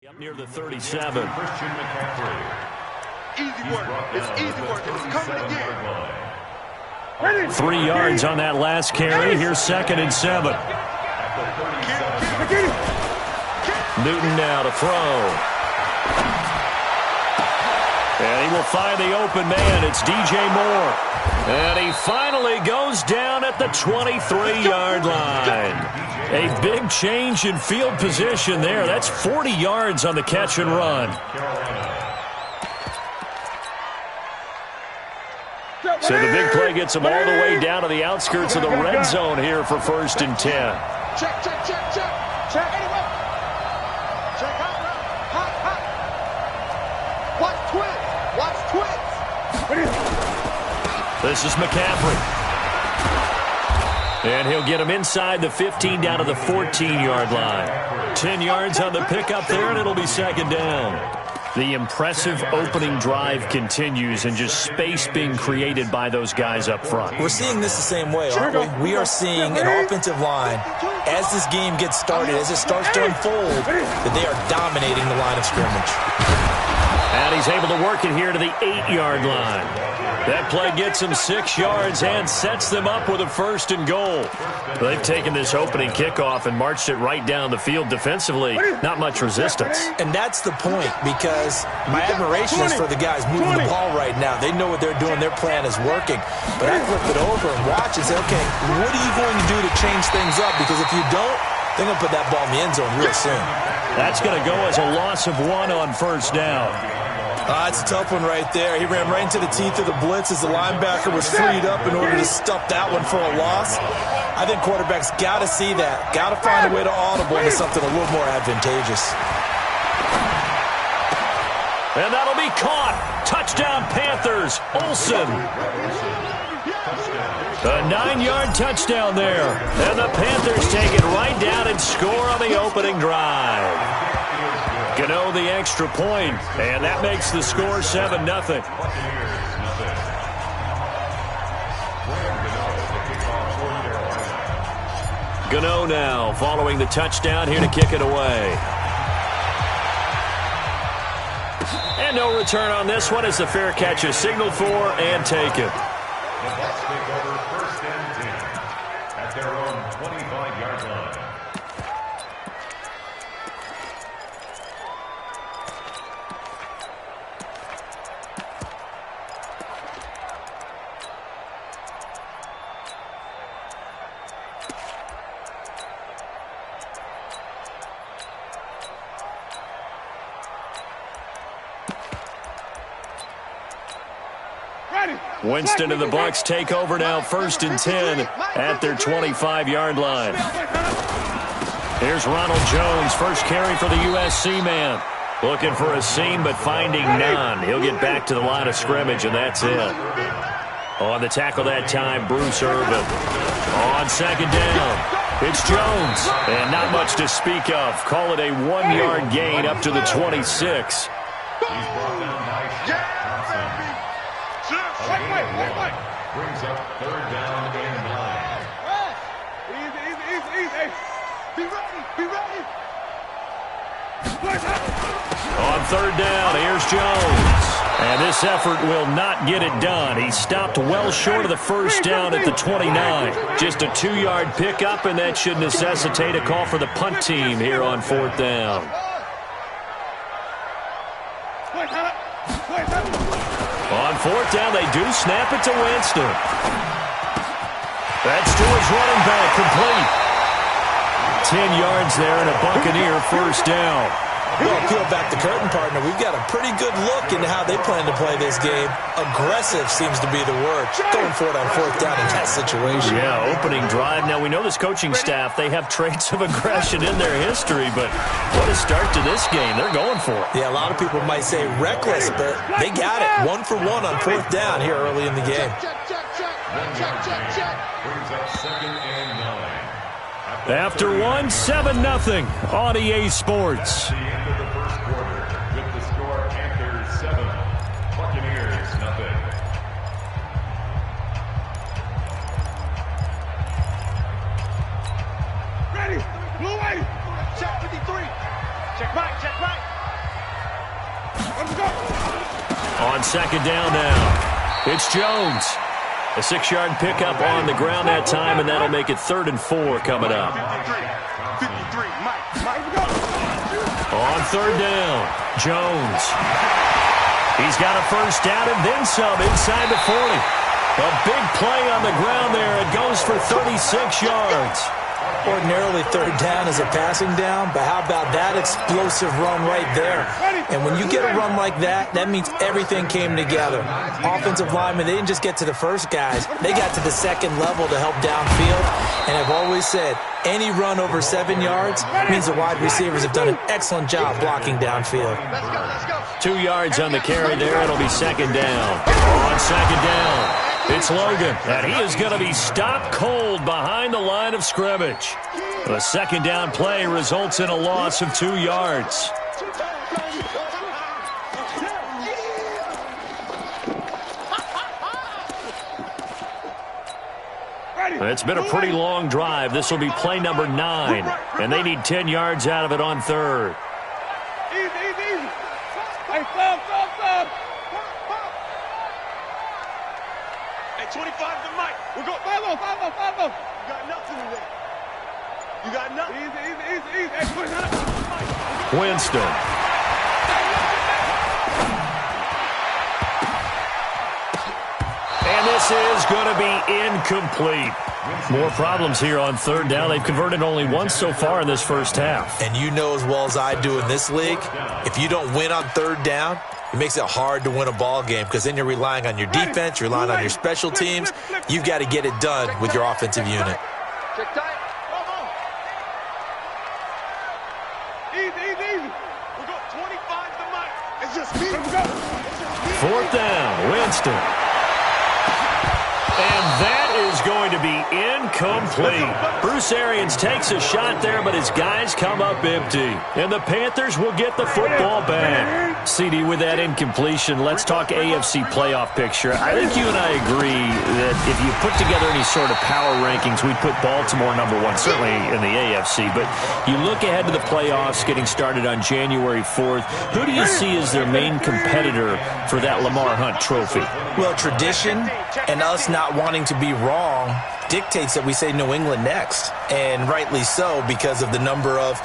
Up near the 37. Christian McCaffrey. Easy work. It's easy work. It's coming again. 3 yards on that last carry. Here's 2nd and 7. Newton now to throw. And he will find the open man. It's DJ Moore. And he finally goes down at the 23-yard line. A big change in field position there. That's 40 yards on the catch and run. So the big play gets him all the way down to the outskirts of the red zone here for 1st and 10. Check, check, check, check. Check. Anyway. Check out. Hot, hot. Watch twins. This is McCaffrey. And he'll get him inside the 15 down to the 14-yard line. 10 yards on the pickup there, and it'll be 2nd down. The impressive opening drive continues, and just space being created by those guys up front. We're seeing this the same way, aren't we? We are seeing an offensive line, as this game gets started, as it starts to unfold, that they are dominating the line of scrimmage. And he's able to work it here to the 8-yard line. That play gets him 6 yards and sets them up with a 1st and goal. They've taken this opening kickoff and marched it right down the field defensively. Not much resistance. And that's the point, because my admiration is for the guys moving the ball right now. They know what they're doing. Their plan is working. But I flip it over and watch and say, okay, what are you going to do to change things up? Because if you don't, they're going to put that ball in the end zone real soon. That's going to go as a loss of 1 on 1st down. It's a tough one right there. He ran right into the teeth of the blitz as the linebacker was freed up in order to stuff that one for a loss. I think quarterbacks got to see that. Got to find a way to audible into something a little more advantageous. And that'll be caught. Touchdown Panthers. Olsen. A 9-yard touchdown there. And the Panthers take it right down and score on the opening drive. Gano the extra point, and that makes the score 7-0. Gano now following the touchdown here to kick it away. And no return on this one as the fair catch is signaled for and taken. The Bucs take over 1st and 10 at their own 25-yard line. Winston and the Bucs take over now 1st and 10 at their 25-yard line. Here's Ronald Jones, first carry for the USC man. Looking for a seam but finding none. He'll get back to the line of scrimmage and that's it. On the tackle that time, Bruce Irvin. On 2nd down, it's Jones. And not much to speak of. Call it a 1-yard gain up to the 26. Brings up 3rd down and 9. Easy. Be ready. On 3rd down, here's Jones. And this effort will not get it done. He stopped well short of the 1st down at the 29. Just a 2-yard pickup, and that should necessitate a call for the punt team here on 4th down. On 4th down, they do snap it to Winston. That's to his running back, complete. 10 yards there and a Buccaneer 1st down. Well, peel back the curtain, partner. We've got a pretty good look into how they plan to play this game. Aggressive seems to be the word. Going for it on 4th down in that situation. Yeah, opening drive. Now, we know this coaching staff, they have traits of aggression in their history, but what a start to this game. They're going for it. Yeah, a lot of people might say reckless, but they got it. 1 for 1 on 4th down here early in the game. Check. Brings up 2nd and 9. After 1, 7-0 on EA Sports. At the end of the 1st quarter, with the score Panthers 7, Buccaneers 0. Ready. Blue way. Check 53. Check right. On second down now, it's Jones. A 6-yard pickup on the ground that time, and that'll make it 3rd and 4 coming up. On 3rd down, Jones. He's got a first down and then some inside the 40. A big play on the ground there. It goes for 36 yards. Ordinarily, 3rd down is a passing down, but how about that explosive run right there? And when you get a run like that, that means everything came together. Offensive linemen, they didn't just get to the first guys. They got to the second level to help downfield. And I've always said, any run over 7 yards means the wide receivers have done an excellent job blocking downfield. 2 yards on the carry there. It'll be 2nd down. On 2nd down, it's Logan, and he is going to be stopped cold behind the line of scrimmage. The 2nd down play results in a loss of 2 yards. It's been a pretty long drive. This will be play number 9, and they need 10 yards out of it on 3rd. Easy. Hey, stop. Hey, 25 to Mike. We'll go. Follow. You got nothing today. You got nothing. Easy. Hey, push it. Winston. And this is going to be incomplete. More problems here on 3rd down. They've converted only once so far in this first half. And you know as well as I do in this league, if you don't win on 3rd down, it makes it hard to win a ball game because then you're relying on your defense, you're relying on your special teams. You've got to get it done with your offensive unit. Check tight. Easy. We'll go 25 to Mike. It's just me. 4th down, Winston. And that is going to be incomplete. Bruce Arians takes a shot there, but his guys come up empty. And the Panthers will get the football back. CD, with that incompletion, let's talk AFC playoff picture. I think you and I agree that if you put together any sort of power rankings, we'd put Baltimore number 1, certainly in the AFC. But you look ahead to the playoffs getting started on January 4th. Who do you see as their main competitor for that Lamar Hunt trophy? Well, tradition and us not wanting to be wrong dictates that we say New England next. And rightly so, because of the number of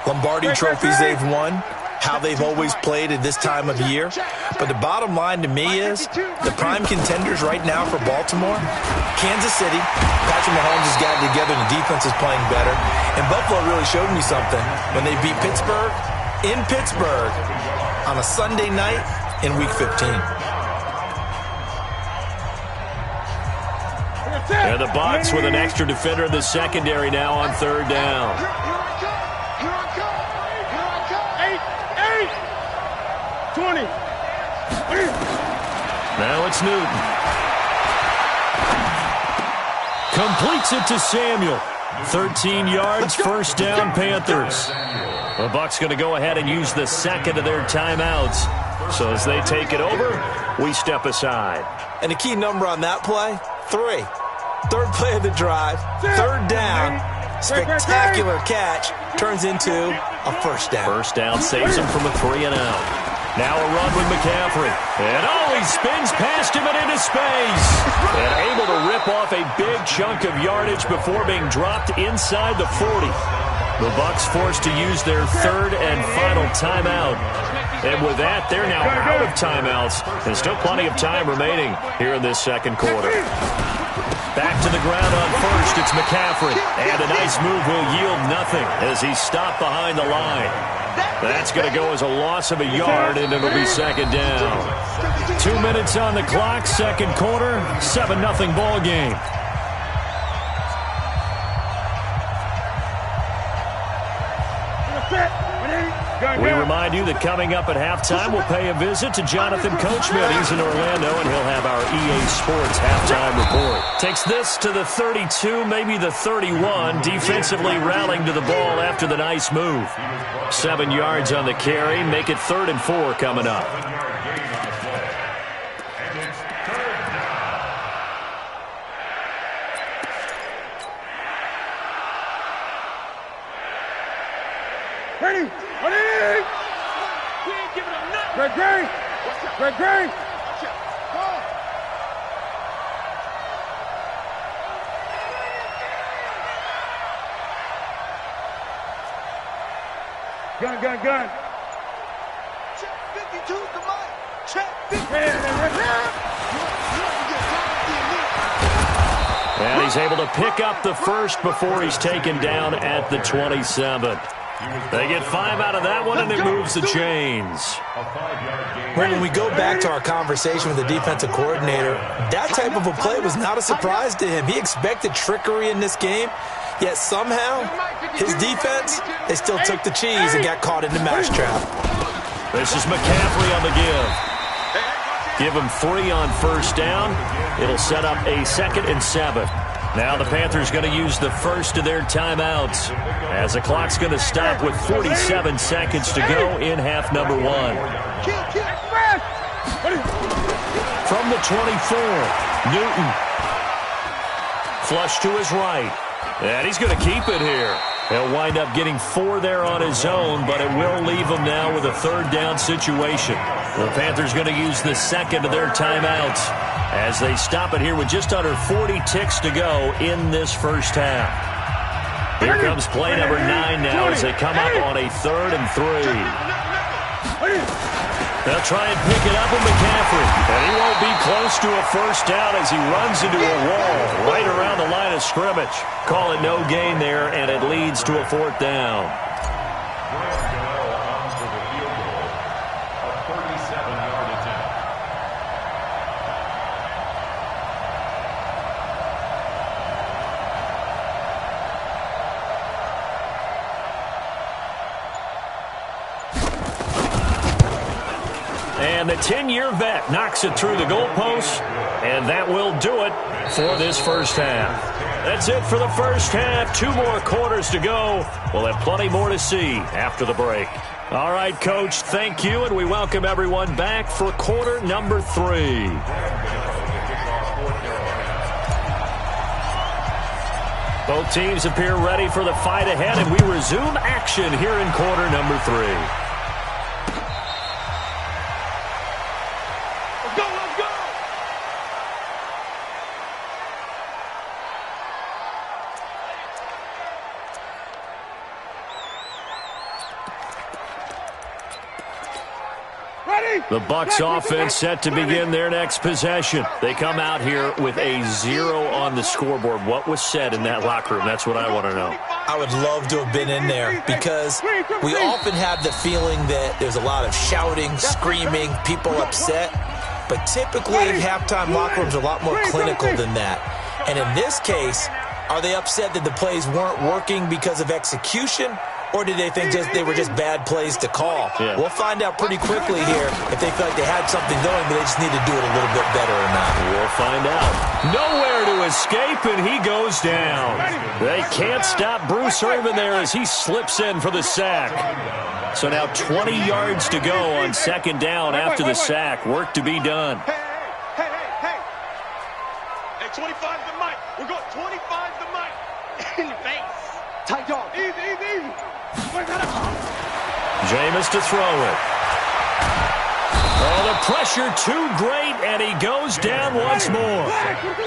Lombardi trophies they've won, how they've always played at this time of year. But the bottom line to me is the prime contenders right now for Baltimore, Kansas City. Patrick Mahomes has got it together and the defense is playing better. And Buffalo really showed me something when they beat Pittsburgh in Pittsburgh on a Sunday night in Week 15. And the Bucs with an extra defender in the secondary now on 3rd down. Here I come. 8. 20. Now it's Newton. Completes it to Samuel. 13 yards, 1st down, Panthers. The Bucs going to go ahead and use the 2nd of their timeouts. So as they take it over, we step aside. And the key number on that play, 3. 3rd play of the drive, 3rd down, spectacular catch, turns into a 1st down. 1st down saves him from a 3 and out. Now a run with McCaffrey. And he spins past him and into space. And able to rip off a big chunk of yardage before being dropped inside the 40. The Bucs forced to use their 3rd and final timeout. And with that, they're now out of timeouts. There's still plenty of time remaining here in this 2nd quarter. Back to the ground on 1st, it's McCaffrey. And a nice move will yield nothing as he's stopped behind the line. That's going to go as a loss of a yard, and it'll be 2nd down. 2 minutes on the clock, 2nd quarter, 7-0 ball game. We remind you that coming up at halftime, we'll pay a visit to Jonathan Coachman. He's in Orlando, and he'll have our EA Sports halftime report. Takes this to the 32, maybe the 31, defensively rallying to the ball after the nice move. 7 yards on the carry, make it 3rd and 4 coming up. Ready? We ain't giving up nothing. Great. Gun. Check 52's the mic. Check 50. And he's able to pick up the first before he's taken down at the 27. They get 5 out of that one, and it moves the chains. When we go back to our conversation with the defensive coordinator, that type of a play was not a surprise to him. He expected trickery in this game, yet somehow his defense, they still took the cheese and got caught in the mousetrap. This is McCaffrey on the give. Give him 3 on first down. It'll set up a 2nd and 7. Now the Panthers going to use the first of their timeouts as the clock's going to stop with 47 seconds to go in half number 1. From the 24, Newton. Flush to his right. And he's going to keep it here. He'll wind up getting 4 there on his own, but it will leave him now with a 3rd down situation. The Panthers going to use the second of their timeouts as they stop it here with just under 40 ticks to go in this first half. Here comes play number 9 now as they come up on a 3rd and 3. They'll try and pick it up with McCaffrey, and he won't be close to a first down as he runs into a wall right around the line of scrimmage. Call it no gain there, and it leads to a 4th down. And the 10-year vet knocks it through the goalpost, and that will do it for this first half. That's it for the first half. 2 more quarters to go. We'll have plenty more to see after the break. All right, Coach, thank you, and we welcome everyone back for quarter number 3. Both teams appear ready for the fight ahead, and we resume action here in quarter number 3. The Bucs offense set to begin their next possession. They come out here with a 0 on the scoreboard. What was said in that locker room? That's what I want to know. I would love to have been in there because we often have the feeling that there's a lot of shouting, screaming, people upset. But typically, halftime locker rooms are a lot more clinical than that. And in this case, are they upset that the plays weren't working because of execution? Or did they think they were just bad plays to call? Yeah. We'll find out pretty quickly here if they feel like they had something going, but they just need to do it a little bit better or not. We'll find out. Nowhere to escape, and he goes down. They can't stop Bruce Irvin there as he slips in for the sack. So now 20 yards to go on 2nd down after the sack. Work to be done. Hey, 25's the mic. We're going 25's the mic. In the face. Tight dog. Easy. Jameis to throw it. Oh, the pressure too great, and he goes down once more.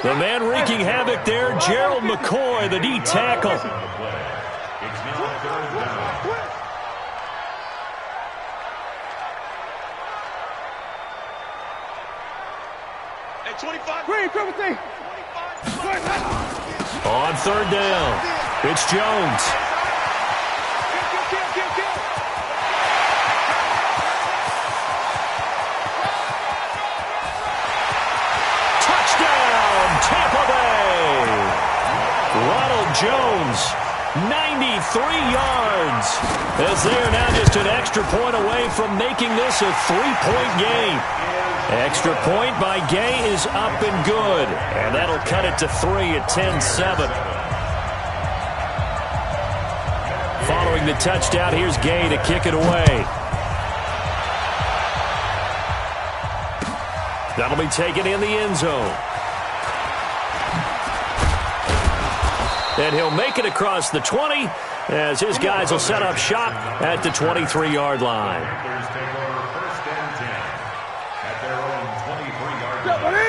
The man wreaking havoc there, Gerald McCoy, the D tackle. Hey, 25. On 3rd down, it's Jones. Tampa Bay. Ronald Jones, 93 yards, as they are now just an extra point away from making this a 3-point game. Extra point by Gay is up and good, and that'll cut it to 3 at 10-7. Following the touchdown, here's Gay to kick it away. That'll be taken in the end zone. And he'll make it across the 20 as his guys will set up shop at the 23-yard line.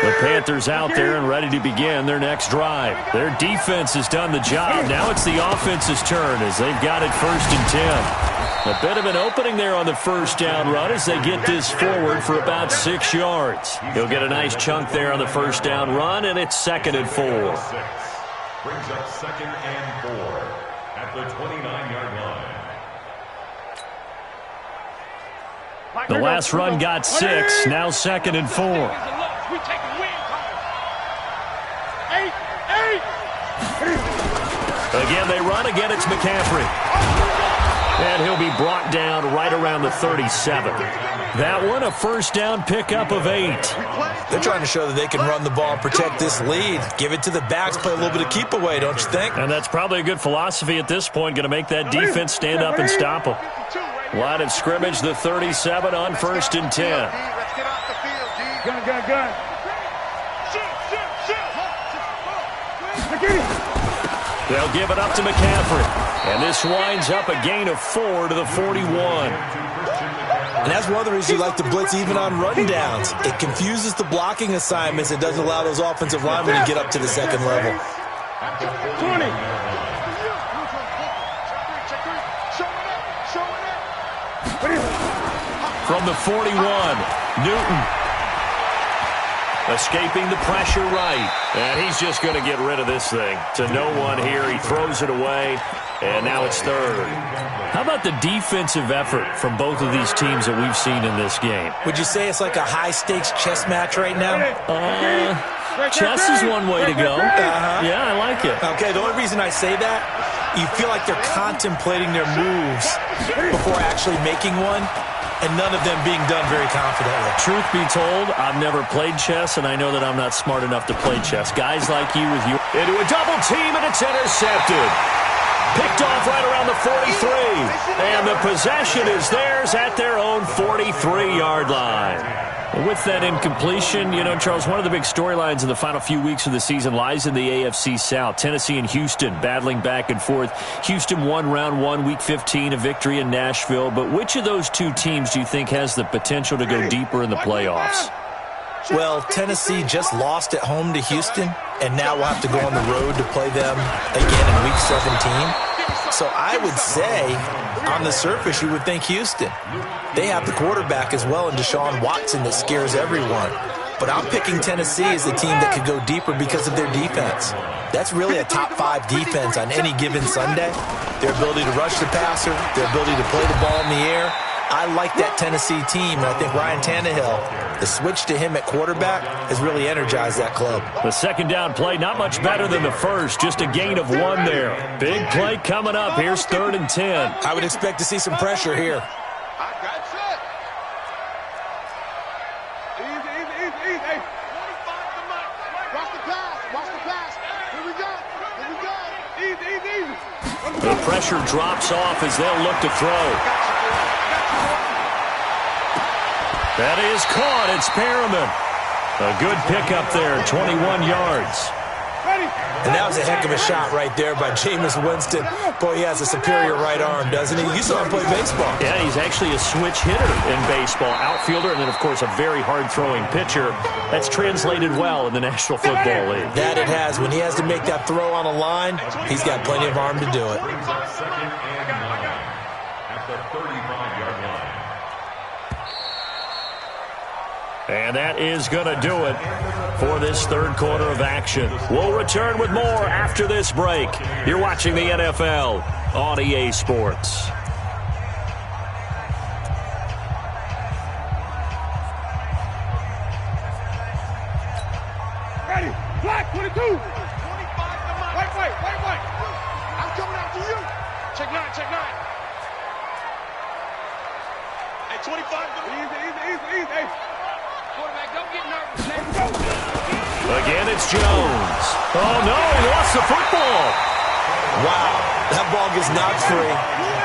The Panthers out there and ready to begin their next drive. Their defense has done the job. Now it's the offense's turn as they've got it 1st and 10. A bit of an opening there on the first down run as they get this forward for about 6 yards. He'll get a nice chunk there on the first down run, and it's 2nd and 4. Brings up 2nd and 4 at the 29-yard line. The last run got 6, now 2nd and 4. Again, they run. Again, it's McCaffrey. And he'll be brought down right around the 37. That one, a first down pickup of 8. They're trying to show that they can run the ball and protect this lead. Give it to the backs, play a little bit of keep away, don't you think? And that's probably a good philosophy at this point, going to make that defense stand up and stop them. Line of scrimmage, the 37 on 1st and 10. Let's get off the field, G. Gun. They'll give it up to McCaffrey. And this winds up a gain of 4 to the 41. And that's one of the reasons you like to blitz even on rundowns. It confuses the blocking assignments. It doesn't allow those offensive linemen to get up to the second level. 20. From the 41, Newton. Escaping the pressure right. And he's just going to get rid of this thing. To no one here. He throws it away. And now it's 3rd. How about the defensive effort from both of these teams that we've seen in this game? Would you say it's like a high-stakes chess match right now? Chess is one way to go. Yeah, I like it. Okay, the only reason I say that, you feel like they're contemplating their moves before actually making one, and none of them being done very confidently. Truth be told, I've never played chess, and I know that I'm not smart enough to play chess. Guys like you with you into a double team, and it's intercepted. Picked off right around the 43. And the possession is theirs at their own 43-yard line. With that incompletion, you know, Charles, one of the big storylines in the final few weeks of the season lies in the AFC South. Tennessee and Houston battling back and forth. Houston won round 1, week 15, a victory in Nashville. But which of those two teams do you think has the potential to go deeper in the playoffs? Well, Tennessee just lost at home to Houston, and now we'll have to go on the road to play them again in week 17. So I would say, on the surface, you would think Houston. They have the quarterback as well in Deshaun Watson that scares everyone. But I'm picking Tennessee as the team that could go deeper because of their defense. That's really a top 5 defense on any given Sunday. Their ability to rush the passer, their ability to play the ball in the air. I like that Tennessee team, and I think Ryan Tannehill, the switch to him at quarterback, has really energized that club. The second down play, not much better than the first, just a gain of 1 there. Big play coming up. Here's 3rd and 10. I would expect to see some pressure here. I got set. Easy. 25 to Mike. Watch the pass. Here we go. Easy. The pressure drops off as they'll look to throw. That is caught. It's Perriman. A good pickup there, 21 yards. And that was a heck of a shot right there by Jameis Winston. Boy, he has a superior right arm, doesn't he? You saw him play baseball. Yeah, he's actually a switch hitter in baseball. Outfielder, and then, of course, a very hard-throwing pitcher. That's translated well in the National Football League. That it has. When he has to make that throw on a line, he's got plenty of arm to do it. Brings up 2nd and 9 at the 35-yard line. And that is going to do it for this 3rd quarter of action. We'll return with more after this break. You're watching the NFL on EA Sports. Ready. Black 22. 25 to Mike. Wait. I'm coming after you. Check 9. Hey, 25 to Easy. Quarterback, don't get nervous. Again, it's Jones. Oh, no, he lost the football. Wow, that ball gets knocked free,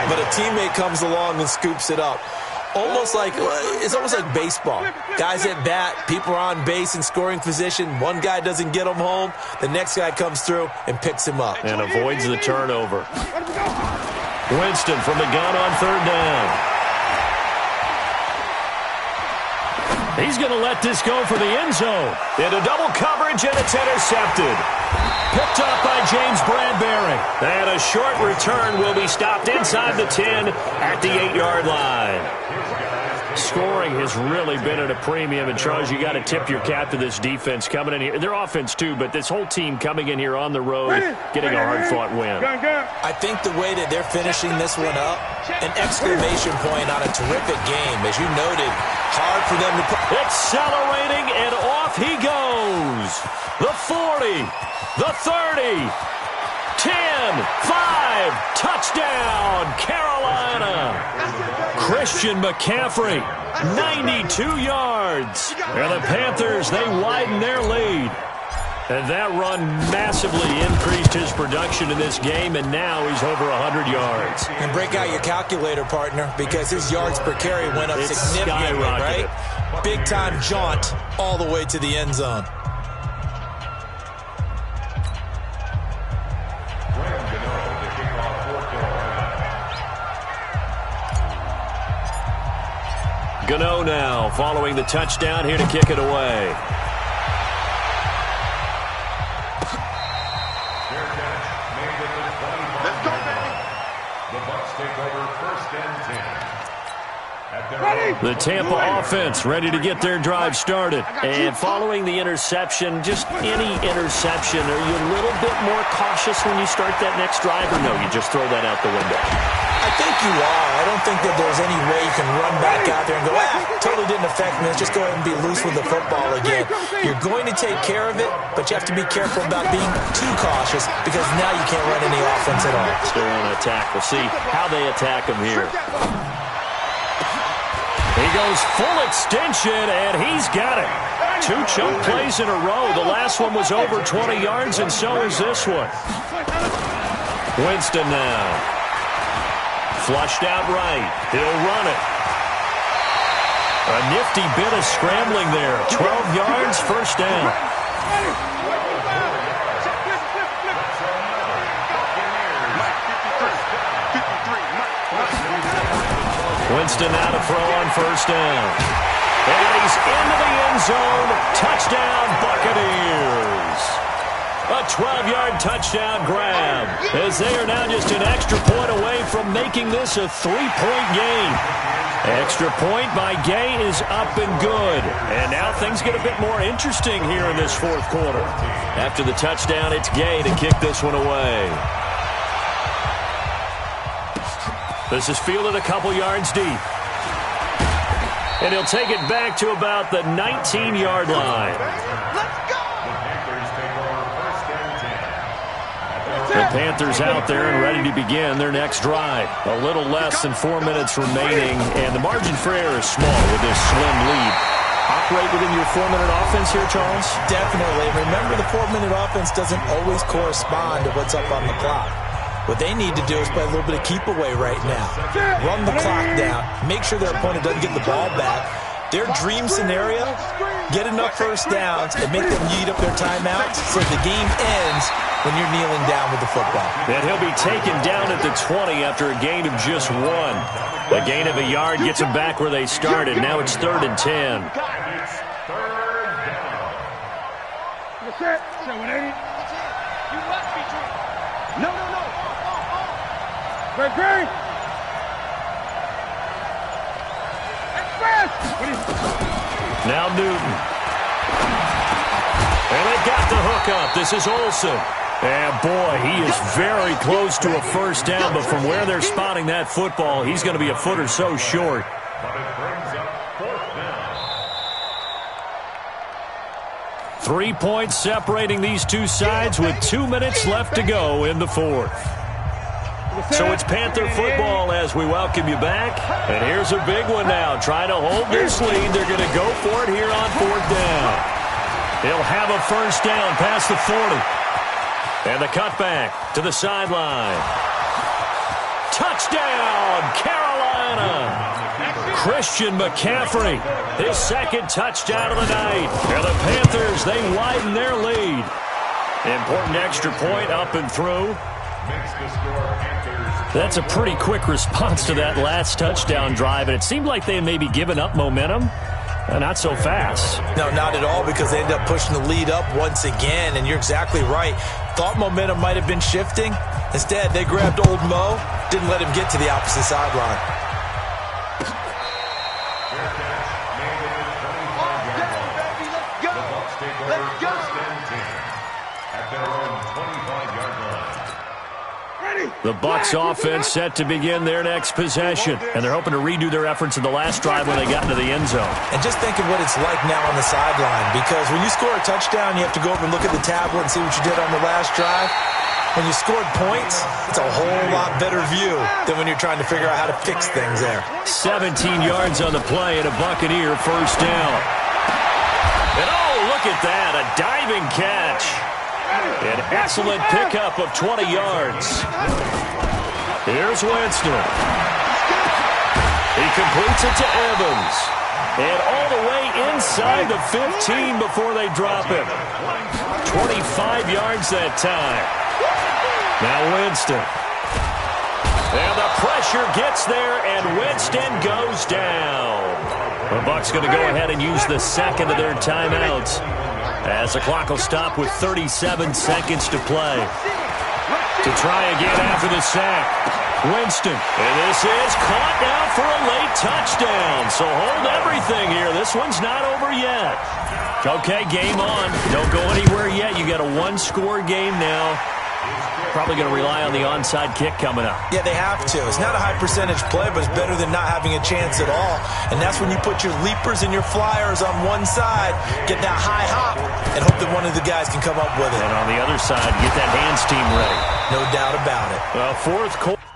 but a teammate comes along and scoops it up. It's almost like baseball. Guys at bat, people are on base in scoring position. One guy doesn't get him home. The next guy comes through and picks him up. And avoids the turnover. Winston from the gun on 3rd down. He's going to let this go for the end zone. Into double coverage, and it's intercepted. Picked up by James Bradbury. And a short return will be stopped inside the 10 at the 8-yard line. Scoring has really been at a premium. And, Charles, you got to tip your cap to this defense coming in here. Their offense, too, but this whole team coming in here on the road, getting a hard-fought win. I think the way that they're finishing this one up, an exclamation point on a terrific game. As you noted, hard for them to put. Accelerating, and off he goes. The 40, the 30, 10, 5, touchdown, Carolina. Christian McCaffrey, 92 yards. And the Panthers, they widen their lead. And that run massively increased his production in this game, and now he's over 100 yards. And break out your calculator, partner, because his yards per carry went up significantly, right? Big-time jaunt all the way to the end zone. Gano now following the touchdown here to kick it away. Let's go, baby. The Bucs take over 1st and 10. The Tampa offense ready to get their drive started. And following the interception, just any interception, are you a little bit more cautious when you start that next drive, or no, you just throw that out the window? I think you are. I don't think that there's any way you can run back out there and go, totally didn't affect me. Let's just go ahead and be loose with the football again. You're going to take care of it, but you have to be careful about being too cautious because now you can't run any offense at all. Still on attack. We'll see how they attack him here. He goes full extension, and he's got it. 2 chunk plays in a row. The last one was over 20 yards, and so is this one. Winston now. Flushed out right. He'll run it. A nifty bit of scrambling there. 12 yards, first down. Winston now to throw on first down. And he's into the end zone. Touchdown, Buccaneers. A 12-yard touchdown grab, as they are now just an extra point away from making this a 3-point game. Extra point by Gay is up and good. And now things get a bit more interesting here in this 4th quarter. After the touchdown, it's Gay to kick this one away. This is fielded a couple yards deep. And he'll take it back to about the 19-yard line. The Panthers out there and ready to begin their next drive. A little less than 4 minutes remaining, and the margin for error is small with this slim lead. Operate within your 4-minute offense here, Charles? Definitely. Remember, the 4-minute offense doesn't always correspond to what's up on the clock. What they need to do is play a little bit of keep away right now. Run the clock down. Make sure their opponent doesn't get the ball back. Their dream scenario, get enough first downs and make them eat up their timeouts so the game ends when you're kneeling down with the football. And he'll be taken down at the 20 after a gain of just 1. A gain of a yard gets them back where they started. Now it's 3rd and 10. Great. Now Newton. And they got the hook up. This is Olsen. And boy, he is very close to a first down, but from where they're spotting that football, he's going to be a foot or so short. But it brings up 4th down. 3 points separating these two sides with 2 minutes left to go in the 4th. So it's Panther football as we welcome you back. And here's a big one now. Trying to hold this lead. They're going to go for it here on 4th down. He'll have a first down past the 40. And the cutback to the sideline. Touchdown, Carolina. Christian McCaffrey, his 2nd touchdown of the night. And the Panthers, they widen their lead. Important extra point up and through. Makes the score Panthers. That's a pretty quick response to that last touchdown drive, and it seemed like they had maybe given up momentum. Not so fast. No, not at all, because they end up pushing the lead up once again, and you're exactly right. Thought momentum might have been shifting. Instead, they grabbed old Mo, didn't let him get to the opposite sideline. The Bucs offense set to begin their next possession, and they're hoping to redo their efforts in the last drive when they got into the end zone. And just think of what it's like now on the sideline, because when you score a touchdown, you have to go over and look at the tablet and see what you did on the last drive. When you scored points, it's a whole lot better view than when you're trying to figure out how to fix things there. 17 yards on the play and a Buccaneer first down. And oh, look at that, a diving catch. An excellent pickup of 20 yards. Here's Winston. He completes it to Evans. And all the way inside the 15 before they drop him. 25 yards that time. Now Winston. And the pressure gets there, and Winston goes down. The Bucs going to go ahead and use the second of their timeouts, as the clock will stop with 37 seconds to play. To try again after the sack, Winston. And this is caught now for a late touchdown. So hold everything here. This one's not over yet. Okay, game on. Don't go anywhere yet. You got a one-score game now. Probably going to rely on the onside kick coming up. Yeah, they have to. It's not a high-percentage play, but it's better than not having a chance at all. And that's when you put your leapers and your flyers on one side, get that high hop, and hope that one of the guys can come up with it. And on the other side, get that hands team ready. No doubt about it. Fourth quarter.